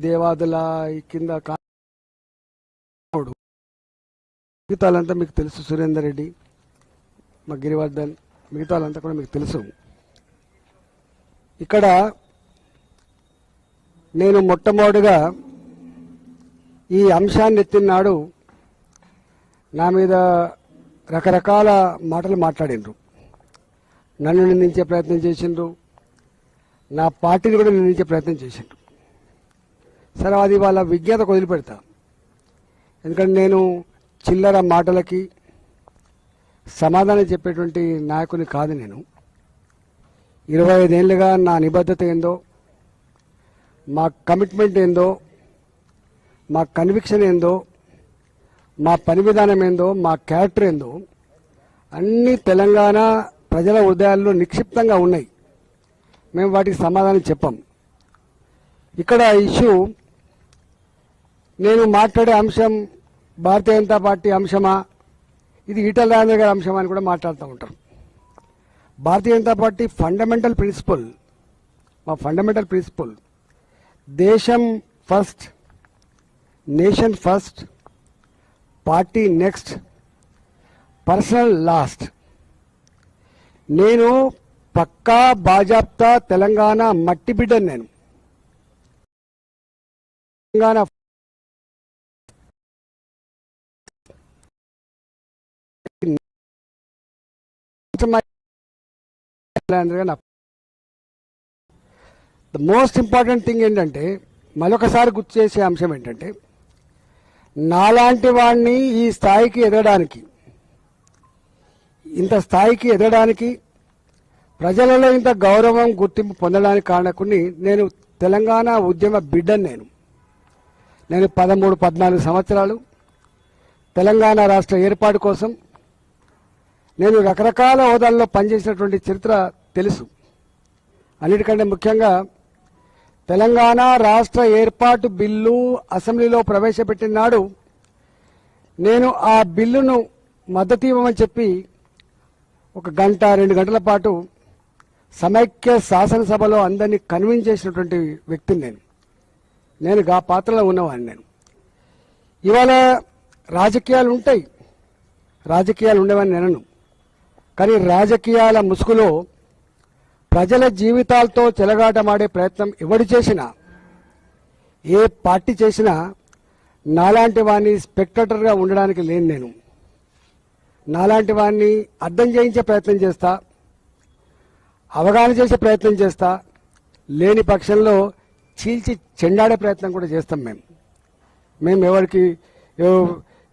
దేవాదుల కింద మిగతాలంతా మీకు తెలుసు. సురేందర్ రెడ్డి, మా గిరివర్ధన్, మిగతాలంతా కూడా మీకు తెలుసు. ఇక్కడ నేను మొట్టమొదటిగా ఈ అంశాన్ని ఎత్తినాడు నా మీద రకరకాల మాటలు మాట్లాడిండ్రు. నన్ను నిందించే ప్రయత్నం చేసిండ్రు, నా పార్టీని కూడా నిందించే ప్రయత్నం చేసిండ్రు. సరే, అది వాళ్ళ విజ్ఞతకు వదిలిపెడతా. ఎందుకంటే నేను చిల్లర మాటలకి సమాధానం చెప్పేటువంటి నాయకుని కాదు. నేను 25 ఏళ్ళుగా నా నిబద్ధత ఏందో, మా కమిట్మెంట్ ఏందో, మా కన్విక్షన్ ఏందో, మా పని విధానం ఏందో, మా క్యారెక్టర్ ఏందో అన్నీ తెలంగాణ ప్రజల హృదయాల్లో నిక్షిప్తంగా ఉన్నాయి. మేము వాటికి సమాధానం చెప్పాం. ఇక్కడ ఇష్యూ, నేను మాట్లాడే అంశం భారతీయ జనతా పార్టీ అంశమా, ఇది ఈటల రాజేందర్ గారి అంశమా అని కూడా మాట్లాడుతూ ఉంటారు. Bharatiya Janata party fundamental principal, మా ఫండమెంటల్ ప్రిన్సిపల్ దేశం first, nation first, party next, personal last. నేను పక్కా బాజాప్తా తెలంగాణ మట్టి బిడ్డను. నేను Telangana the most important thing ఏంటంటే, మరొకసారి గుర్తు చేసే అంశం ఏంటంటే, నాలాంటి వాడిని ఈ స్థాయికి ఎదగడానికి, ఇంత స్థాయికి ఎదగడానికి, ప్రజలలో ఇంత గౌరవం గుర్తింపు పొందడానికి కారణకుని నేను తెలంగాణ ఉద్యమ బిడ్డను. నేను 13-14 సంవత్సరాలు తెలంగాణ రాష్ట్ర ఏర్పాటు కోసం నేను రకరకాల హోదాల్లో పనిచేసినటువంటి చరిత్ర తెలుసు. అన్నిటికంటే ముఖ్యంగా తెలంగాణ రాష్ట్ర ఏర్పాటు బిల్లు అసెంబ్లీలో ప్రవేశపెట్టిన నాడు నేను ఆ బిల్లును మద్దతు ఇవ్వమని చెప్పి 1 గంట 2 గంటల పాటు సమైక్య శాసనసభలో అందరినీ కన్విన్స్ చేసినటువంటి వ్యక్తిని నేను ఆ పాత్రలో ఉన్నవాడిని. నేను ఇవాళ రాజకీయాలు ఉంటాయి, రాజకీయాలు ఉండేవని నేను, కానీ రాజకీయాల ముసుగులో ప్రజల జీవితాలతో చెలగాటమాడే ప్రయత్నం ఎవడు చేసినా, ఏ పార్టీ చేసినా నాలాంటి వాడిని స్పెక్టేటర్గా ఉండడానికి లేను. నేను నాలాంటి వాడిని అర్థం చేయించే ప్రయత్నం చేస్తా, అవగాహన చేసే ప్రయత్నం చేస్తా, లేని పక్షంలో చీల్చి చెండాడే ప్రయత్నం కూడా చేస్తాం. మేము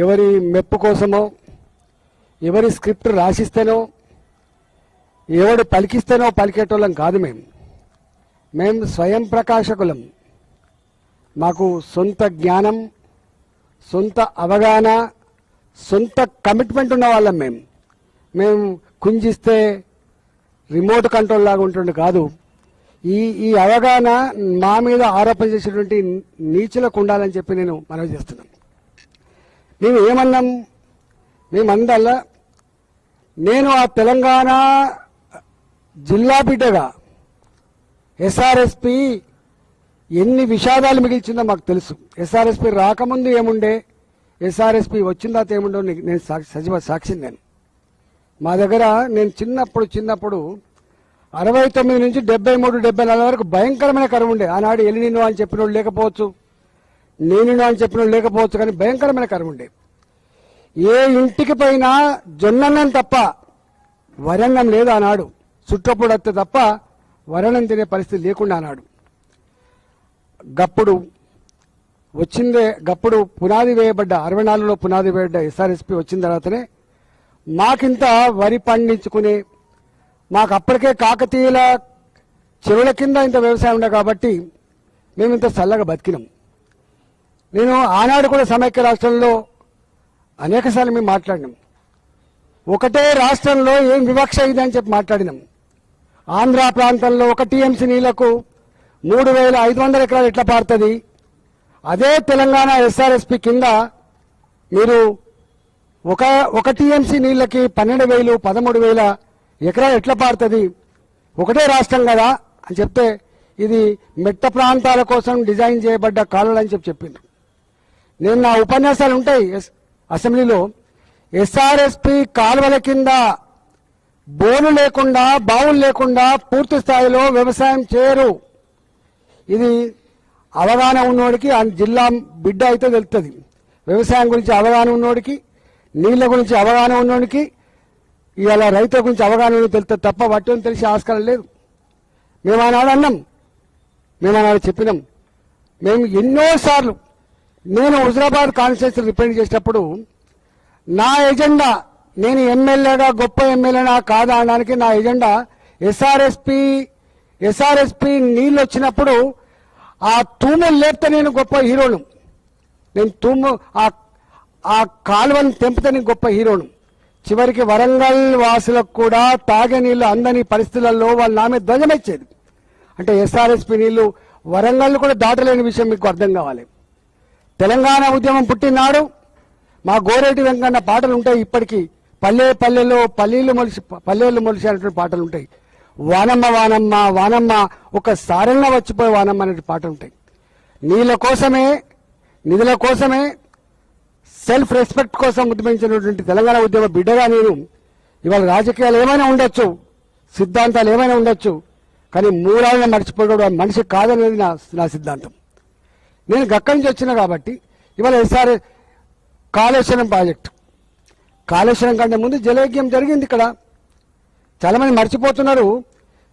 ఎవరి మెప్పు కోసమో, ఎవరి స్క్రిప్ట్ రాసిస్తేనో, ఎవడు పలికిస్తేనో పలికేటోళ్ళం కాదు. మేము స్వయం ప్రకాశకులం. మాకు సొంత జ్ఞానం, సొంత అవగాహన, సొంత కమిట్మెంట్ ఉన్న వాళ్ళం. మేము కుంజిస్తే రిమోట్ కంట్రోల్ లాగా ఉంటుండే కాదు. ఈ అవగాహన మా మీద ఆరోపణ చేసేటువంటి నీచులకు ఉండాలని చెప్పి నేను మనవి చేస్తున్నాను. మేము ఏమన్నాం? మేమందల్లా నేను ఆ తెలంగాణ జిల్లా బిడ్డగా ఎస్ఆర్ఎస్పి ఎన్ని విషాదాలు మిగిల్చిందో మాకు తెలుసు. ఎస్ఆర్ఎస్పి రాకముందు ఏముండే, ఎస్ఆర్ఎస్పి వచ్చిన తర్వాత ఏముండో నేను సజీవ సాక్షిని. మా దగ్గర నేను చిన్నప్పుడు 69 నుంచి 73-74 వరకు భయంకరమైన కరువు ఉండే. ఆనాడు ఎలినినో అని చెప్పిన వాళ్ళు లేకపోవచ్చు, నేనినో అని చెప్పిన వాళ్ళు లేకపోవచ్చు, కానీ భయంకరమైన కరువు ఉండే. ఏ ఇంటికి పైన జొన్నన్నం తప్ప వరన్నం లేదు ఆనాడు. చుట్టప్పుడు వస్తే తప్ప వరన్నం తినే పరిస్థితి లేకుండా ఆనాడు. గప్పుడు పునాది వేయబడ్డ 64లో పునాది వేయబడ్డ ఎస్ఆర్ఎస్పి వచ్చిన తర్వాతనే మాకింత వరి పండించుకునే, మాకు అప్పటికే కాకతీయుల చెరువుల కింద ఇంత వ్యవసాయం ఉండే కాబట్టి మేము ఇంత చల్లగా బతికినాం. నేను ఆనాడు కూడా సమైక్య రాష్ట్రంలో అనేకసార్లు మేము మాట్లాడినాం. ఒకటే రాష్ట్రంలో ఏం వివక్ష ఇదని చెప్పి మాట్లాడినాం. ఆంధ్ర ప్రాంతంలో 1 టీఎంసీ నీళ్లకు 3500 ఎకరాలు ఎట్లా పారుతుంది? అదే తెలంగాణ ఎస్ఆర్ఎస్పి కింద మీరు ఒక టీఎంసీ నీళ్లకి 12,000, 13,000 ఎకరాలు ఎట్లా పారుతుంది? ఒకటే రాష్ట్రం కదా అని చెప్తే ఇది మెట్ట ప్రాంతాల కోసం డిజైన్ చేయబడ్డ కాలువలు అని చెప్పిండ్రు. నేను నా ఉపన్యాసాలు ఉంటాయి అసెంబ్లీలో, ఎస్ఆర్ఎస్పి కాలువల కింద బోను లేకుండా బావులు లేకుండా పూర్తి స్థాయిలో వ్యవసాయం చేయరు. ఇది అవగాహన ఉన్నోడికి ఆ జిల్లా బిడ్డ అయితే తెలుస్తుంది. వ్యవసాయం గురించి అవగాహన ఉన్నోడికి, నీళ్ల గురించి అవగాహన ఉన్నోడికి, ఇవాళ రైతుల గురించి అవగాహన తెలుస్తుంది తప్ప వాటిని తెలిసే ఆస్కారం లేదు. మేము ఆనాడు అన్నాం, మేము ఆనాడు చెప్పినాం. మేము ఎన్నోసార్లు, నేను హుజరాబాద్ కాన్స్టిట్యూన్సీ రిప్రజెంట్ చేసేటప్పుడు నా ఎజెండా, నేను ఎమ్మెల్యేగా గొప్ప ఎమ్మెల్యేనా కాదా అనడానికి నా ఎజెండా ఎస్ఆర్ఎస్పి నీళ్ళు వచ్చినప్పుడు ఆ తూములు లేపితే నేను గొప్ప హీరోను, నేను ఆ కాలువను తెంపితే నేను గొప్ప హీరోను. చివరికి వరంగల్ వాసులకు కూడా తాగే నీళ్లు అందని పరిస్థితులలో వాళ్ళు నామే ధ్వజమెచ్చేది. అంటే ఎస్ఆర్ఎస్పి నీళ్లు వరంగల్ కూడా దాటలేని విషయం మీకు అర్థం కావాలి. తెలంగాణ ఉద్యమం పుట్టినాడు మా గోరేటి వెంకన్న పాటలు ఉంటాయి ఇప్పటికీ. పల్లె పల్లెలో పల్లెలు మొలిసి అనేటువంటి పాటలు ఉంటాయి. వానమ్మ వానమ్మ వానమ్మ ఒకసారన్నా వచ్చిపోయే వానమ్మ అనే పాటలు ఉంటాయి. నీళ్ళ కోసమే, నిధుల కోసమే, సెల్ఫ్ రెస్పెక్ట్ కోసం ఉద్యమించినటువంటి తెలంగాణ ఉద్యమ బిడ్డగా నేను ఇవాళ రాజకీయాలు ఏమైనా ఉండొచ్చు, సిద్ధాంతాలు ఏమైనా ఉండొచ్చు, కానీ మూలాలను మర్చిపోవడం మనిషి కాదనేది నా సిద్ధాంతం. నేను గక్కడి నుంచి వచ్చిన కాబట్టి ఇవాళ ఎస్ఆర్ఎస్ కాళేశ్వరం ప్రాజెక్టు, కాళేశ్వరం కంటే ముందు జలయజ్ఞం జరిగింది. ఇక్కడ చాలా మంది మర్చిపోతున్నారు.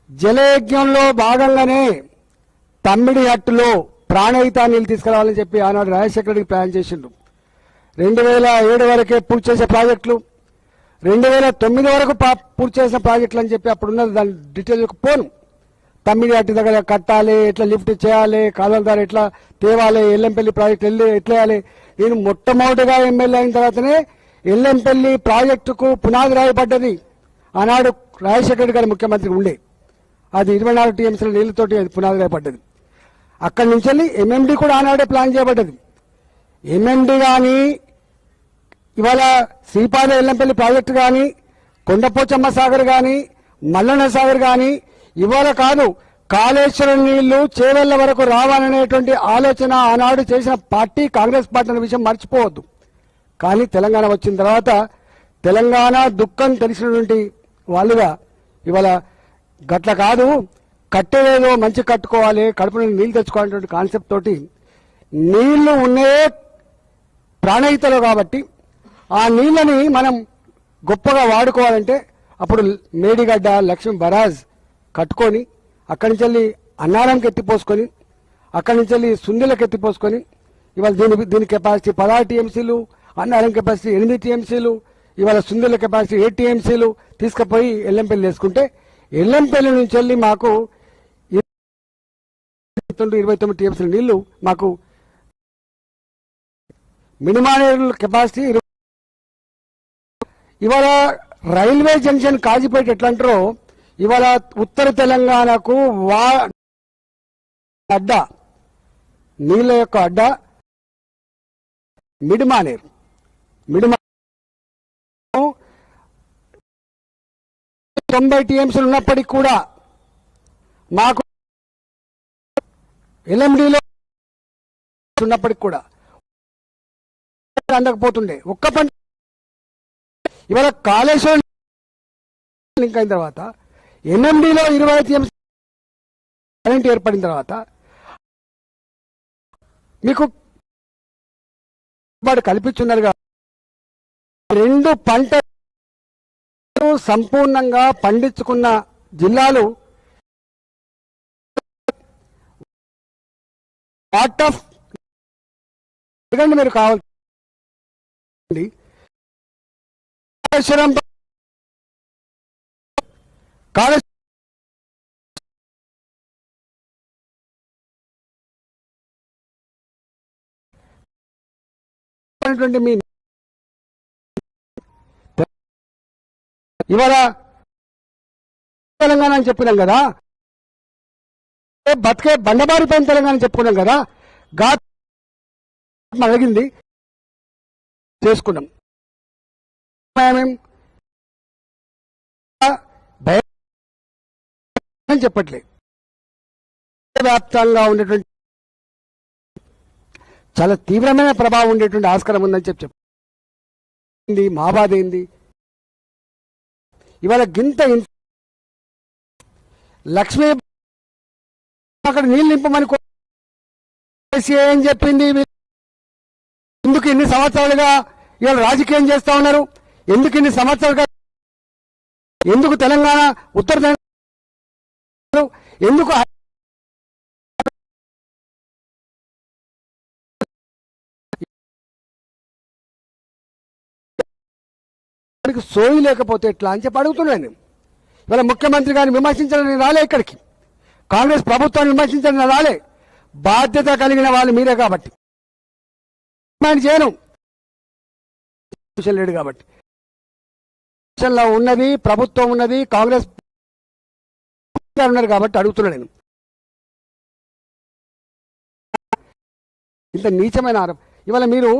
జలయజ్ఞంలో భాగంగానే తమ్మిడి హట్టులో ప్రాణహిత నీళ్ళు తీసుకురావాలని చెప్పి ఆనాడు రాజశేఖర రెడ్డికి ప్లాన్ చేసిండు. 2007 వరకే పూర్తి చేసే ప్రాజెక్టులు, 2009 వరకు పూర్తి చేసిన ప్రాజెక్టులు అని చెప్పి అప్పుడున్న దాని డీటెయిల్కి పోను. తమ్మిడి హట్టు దగ్గర కట్టాలి, ఎట్లా లిఫ్ట్ చేయాలి, కాలువల ద్వారా ఎట్లా తేవాలి, ఎల్లంపల్లి ప్రాజెక్టు ఎట్లా వేయాలి. నేను మొట్టమొదటిగా ఎమ్మెల్యే అయిన తర్వాతనే ఎల్లంపల్లి ప్రాజెక్టుకు పునాది రాయబడ్డది. ఆనాడు రాజశేఖర రెడ్డి గారు ముఖ్యమంత్రి ఉండే, అది 24 టీఎంసీల నీళ్లతోటి అది పునాది రాయబడ్డది. అక్కడి నుంచి వెళ్ళి ఎంఎండి కూడా ఆనాడే ప్లాన్ చేయబడ్డది. ఎంఎండి కానీ, ఇవాళ శ్రీపాద ఎల్లంపల్లి ప్రాజెక్టు కానీ, కొండపోచమ్మ సాగర్ కానీ, మల్లన్న సాగర్ కానీ ఇవాళ కాదు, కాళేశ్వరం నీళ్లు చేవెళ్ల వరకు రావాలనేటువంటి ఆలోచన ఆనాడు చేసిన పార్టీ కాంగ్రెస్ పార్టీ అనే విషయం మర్చిపోవద్దు. కానీ తెలంగాణ వచ్చిన తర్వాత తెలంగాణ దుఃఖం తెలిసినటువంటి వాళ్ళుగా ఇవాళ గట్ల కాదు, కట్టేదేదో మంచి కట్టుకోవాలి, కడుపు నుండి నీళ్లు తెచ్చుకోవాలనేటువంటి కాన్సెప్ట్ తోటి నీళ్లు ఉన్నాయే ప్రాణహితలో కాబట్టి ఆ నీళ్ళని మనం గొప్పగా వాడుకోవాలంటే అప్పుడు మేడిగడ్డ లక్ష్మీ బరాజ్ కట్టుకొని అక్కడి నుంచి వెళ్ళి అన్నారంకి ఎత్తిపోసుకొని అక్కడి నుంచి వెళ్ళి సుందిలకు ఎత్తిపోసుకొని ఇవాళ దీని కెపాసిటీ 16 టీఎంసీలు, అన్నారం కెపాసిటీ 8 టీఎంసీలు, ఇవాళ సుందిల కెపాసిటీ 8 టీఎంసీలు తీసుకుపోయి ఎల్లంపల్లి వేసుకుంటే ఎల్లంపల్లి నుంచి వెళ్ళి మాకు 29 టీఎంసీల నీళ్లు మాకు మినిమానేరు కెపాసిటీ. ఇవాళ రైల్వే జంక్షన్ కాజీపేట ఎట్లా అంటారో ఇవాళ ఉత్తర తెలంగాణకు అడ్డా, నీళ్ళ యొక్క అడ్డా మిడిమానేరు. 90 టీఎంసీలు ఉన్నప్పటికీ కూడా మాకు ఎల్ఎండిలో ఉన్నప్పటికి కూడా అందకపోతుండే ఒక్క పంట. ఇవాళ కాళేశ్వరం లింక్ అయిన తర్వాత ఎన్ఎండిలో 20 టీఎంసీ కరెంట్ ఏర్పడిన తర్వాత మీకు కల్పించున్నారు. 2 పంటలు సంపూర్ణంగా పండించుకున్న జిల్లాలు పార్ట్ ఆఫ్ మీరు కావాలి. కాళేశ్వరం మీ ఇవాళ తెలంగాణ అని చెప్పినాం కదా, బతికే బండబారిపోయిన తెలంగాణ చెప్పుకున్నాం కదా, అడిగింది చేసుకున్నాం. చెప్పట్లే వ్యాప్తంగా ఉండేటువంటి చాలా తీవ్రమైన ప్రభావం ఉండేటువంటి ఆస్కారం ఉందని చెప్పింది. మా బాధ ఏంది ఇవాళ గింత లక్ష్మీ అక్కడ నీళ్ళు నింపమని ఏం చెప్పింది? ఎందుకు ఇన్ని సంవత్సరాలుగా ఇవాళ రాజకీయం చేస్తా ఉన్నారు? ఎందుకు ఇన్ని సంవత్సరాలుగా ఎందుకు తెలంగాణ ఉత్తర తెలంగాణ ఎందుకు సోయి లేకపోతే ఎట్లా అని చెప్పి అడుగుతున్నాను. ఇవాళ ముఖ్యమంత్రి గారిని విమర్శించాలని రాలే, ఇక్కడికి కాంగ్రెస్ ప్రభుత్వాన్ని విమర్శించాలని రాలే. బాధ్యత కలిగిన వాళ్ళు మీరే కాబట్టి చేయను లేడు కాబట్టి ఉన్నది ప్రభుత్వం ఉన్నది, కాంగ్రెస్ ఉన్నారు కాబట్టి అడుగుతున్నా నేను. ఇంత నీచమైన ఆరోపణ. ఇవాళ మీరు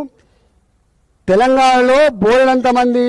తెలంగాణలో బోలెడంత మంది